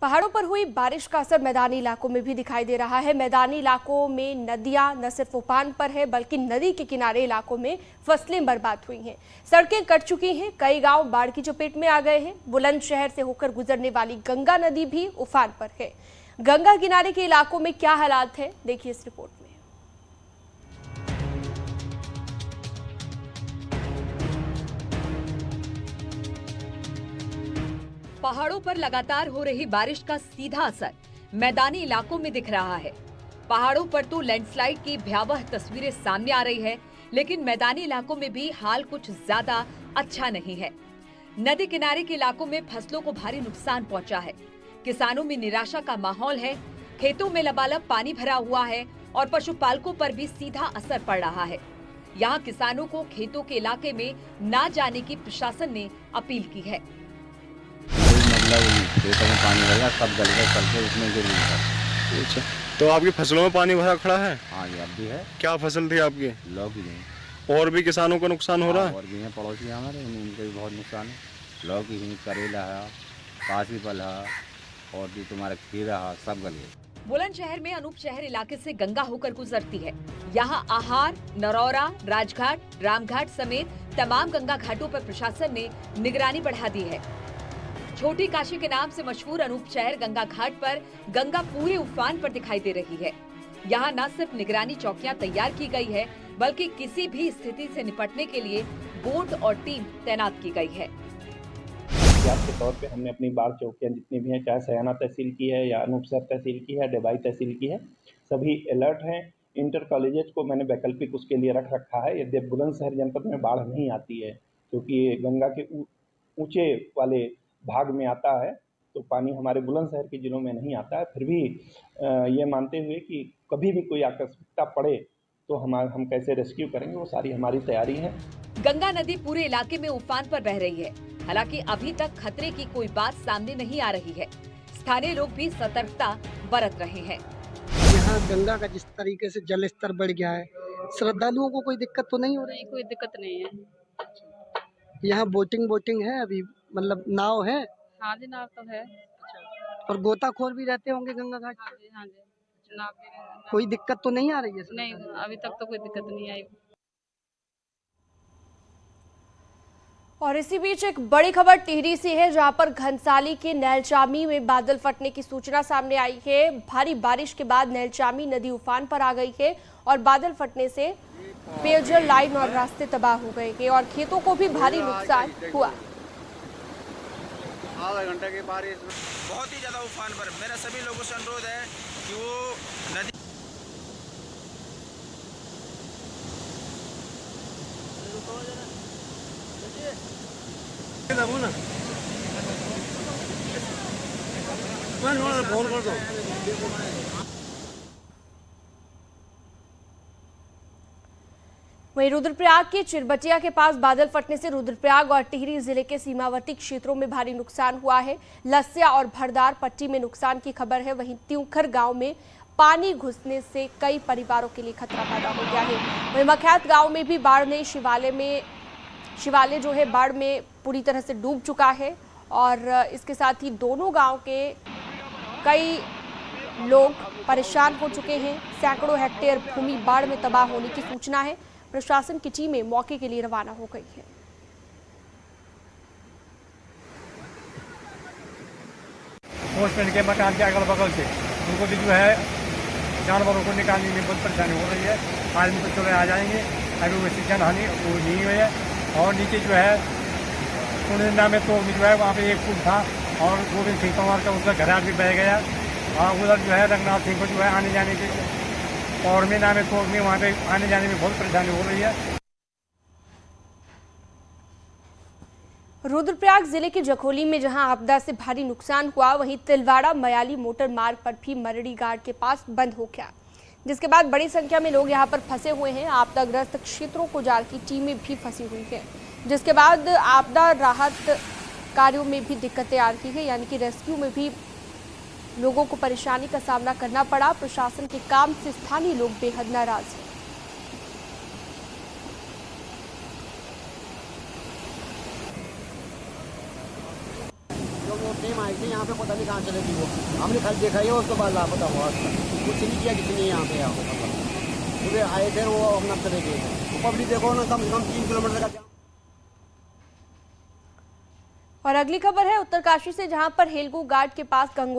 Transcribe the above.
पहाड़ों पर हुई बारिश का असर मैदानी इलाकों में भी दिखाई दे रहा है। मैदानी इलाकों में नदियां न सिर्फ उफान पर है बल्कि नदी के किनारे इलाकों में फसलें बर्बाद हुई हैं, सड़कें कट चुकी हैं, कई गांव बाढ़ की चपेट में आ गए हैं। बुलंदशहर से होकर गुजरने वाली गंगा नदी भी उफान पर है। गंगा किनारे के इलाकों में क्या हालात है, देखिए इस रिपोर्ट में। पहाड़ों पर लगातार हो रही बारिश का सीधा असर मैदानी इलाकों में दिख रहा है। पहाड़ों पर तो लैंडस्लाइड की भयावह तस्वीरें सामने आ रही है, लेकिन मैदानी इलाकों में भी हाल कुछ ज्यादा अच्छा नहीं है। नदी किनारे के इलाकों में फसलों को भारी नुकसान पहुंचा है। किसानों में निराशा का माहौल है, खेतों में लबालब पानी भरा हुआ है और पशुपालकों पर भी सीधा असर पड़ रहा है। यहाँ किसानों को खेतों के इलाके में न जाने की प्रशासन ने अपील की है। खेतों में पानी भरा, सब गल गए, सड़कें उसमें गिर गई। अच्छा, तो आपकी फसलों में पानी भरा खड़ा है? हाँ जी, अब भी है। क्या फसल थी आपकी? लौकी नहीं। और भी किसानों का नुकसान हो रहा है? और भी हैं पड़ोसी हमारे, उनका भी बहुत नुकसान है। लौकी ही, करेला है, काशी फल है और भी तुम्हारा खीरा है, सब गल गए। बुलंदशहर में अनूप शहर इलाके से गंगा होकर गुजरती है। यहाँ आहार, नरौरा, राजघाट, रामघाट समेत तमाम गंगा घाटों पर प्रशासन ने निगरानी बढ़ा दी है। छोटी काशी के नाम से मशहूर अनूप शहर गंगा घाट पर गंगा पूरे उफान पर दिखाई दे रही है। यहाँ न सिर्फ निगरानी चौकियां तैयार की गई है, बल्कि किसी भी स्थिति से निपटने के लिए बोट और टीम तैनात की गई है। एहतियात के तौर पे हमने अपनी बाढ़ चौकियां जितनी भी हैं, चाहे सयाना तहसील की है या अनूपसर तहसील की है, डेबाई तहसील की है, सभी अलर्ट हैं। इंटर कॉलेजेस को मैंने वैकल्पिक उसके लिए रख रखा है। यदि बुलंदशहर जनपद में बाढ़ नहीं आती है, क्योंकि ये गंगा के ऊंचे वाले भाग में आता है, तो पानी हमारे बुलंदशहर के जिलों में नहीं आता है। फिर भी ये मानते हुए कि कभी भी कोई आकस्मिकता पड़े तो हम कैसे रेस्क्यू करेंगे, वो सारी हमारी तैयारी है। गंगा नदी पूरे इलाके में उफान पर बह रही है। हालांकि अभी तक खतरे की कोई बात सामने नहीं आ रही है। स्थानीय लोग भी सतर्कता बरत रहे हैं। यहाँ गंगा का जिस तरीके से जल स्तर बढ़ गया है, श्रद्धालुओं को कोई दिक्कत तो नहीं हो रही? कोई दिक्कत नहीं है। यहाँ बोटिंग है अभी, मतलब नाव है? हाँ जी, नाव तो है। और गोताखोर भी रहते होंगे गंगा घाट? हाँ जी, हाँ जी, नाव भी है। कोई दिक्कत तो नहीं आ रही है? नहीं, अभी तक तो कोई दिक्कत नहीं आई। और इसी बीच एक बड़ी खबर टिहरी से है, जहां पर घनसाली के नैलचामी में बादल फटने की सूचना सामने आई है। भारी बारिश के बाद नैलचामी नदी उफान पर आ गई है और बादल फटने से पेयजल लाइन और रास्ते तबाह हो गए हैं और खेतों को भी भारी नुकसान हुआ। आधा घंटे की बारिश बहुत ही ज्यादा उफान पर। मेरा सभी लोगों से अनुरोध है कि वो नदी फोन कर दो। वहीं रुद्रप्रयाग के चिरबटिया के पास बादल फटने से रुद्रप्रयाग और टिहरी जिले के सीमावर्ती क्षेत्रों में भारी नुकसान हुआ है। लस्या और भरदार पट्टी में नुकसान की खबर है। वहीं त्यूखर गांव में पानी घुसने से कई परिवारों के लिए खतरा पैदा हो गया है। वहीं मखैत गांव में भी बाढ़ ने शिवालय जो है बाढ़ में पूरी तरह से डूब चुका है और इसके साथ ही दोनों गांव के कई लोग परेशान हो चुके हैं। सैकड़ों हेक्टेयर भूमि बाढ़ में तबाह होने की सूचना है। प्रशासन की टीमें मौके के लिए रवाना हो गई है। पोस्टमैन के मकान के अगल बगल से उनको भी जो है जानवरों को निकालने में बहुत परेशानी हो रही है। आदमी तो चले आ जाएंगे, अभी वैसी जनहानि वो नहीं हुई है। और नीचे जो है कुंडा में तो जो है वहाँ पे एक पुल था और गोविंद सिंह पवार का उसका घराट भी बह गया। और उधर जो है रंगनाथ सिंह को जो है आने जाने के और मीना में तो में वहाँ पे आने जाने में बहुत परेशानी हो रही है। रुद्रप्रयाग जिले के जखोली में जहां आपदा से भारी नुकसान हुआ, वहीं तिलवाड़ा मयाली मोटर मार्ग पर भी मरड़ी घाट के पास बंद हो गया, जिसके बाद बड़ी संख्या में लोग यहां पर फंसे हुए हैं। आपदाग्रस्त क्षेत्रों को जाल की टीमें भी फंसी हुई हैं, जिसके बाद आपदा राहत कार्यों में भी दिक्कतें आ रही है, यानी कि रेस्क्यू में भी लोगों को परेशानी का सामना करना पड़ा। प्रशासन के काम से स्थानीय लोग बेहद नाराज हैं। जो वो टीम टीम आई थी यहाँ पे, पता नहीं कहाँ चले गई वो। हमने खाली देखा ही उसके बाद लापता हुआ, कुछ नहीं किया किसी ने यहाँ पे। सुबह आए थे वो अपना चले गए। पब्लिक देखो ना, कम से कम 3 किलोमीटर का। और अगली खबर है उत्तरकाशी से, जहां पर हेलगू घाट के पास गंगोत्री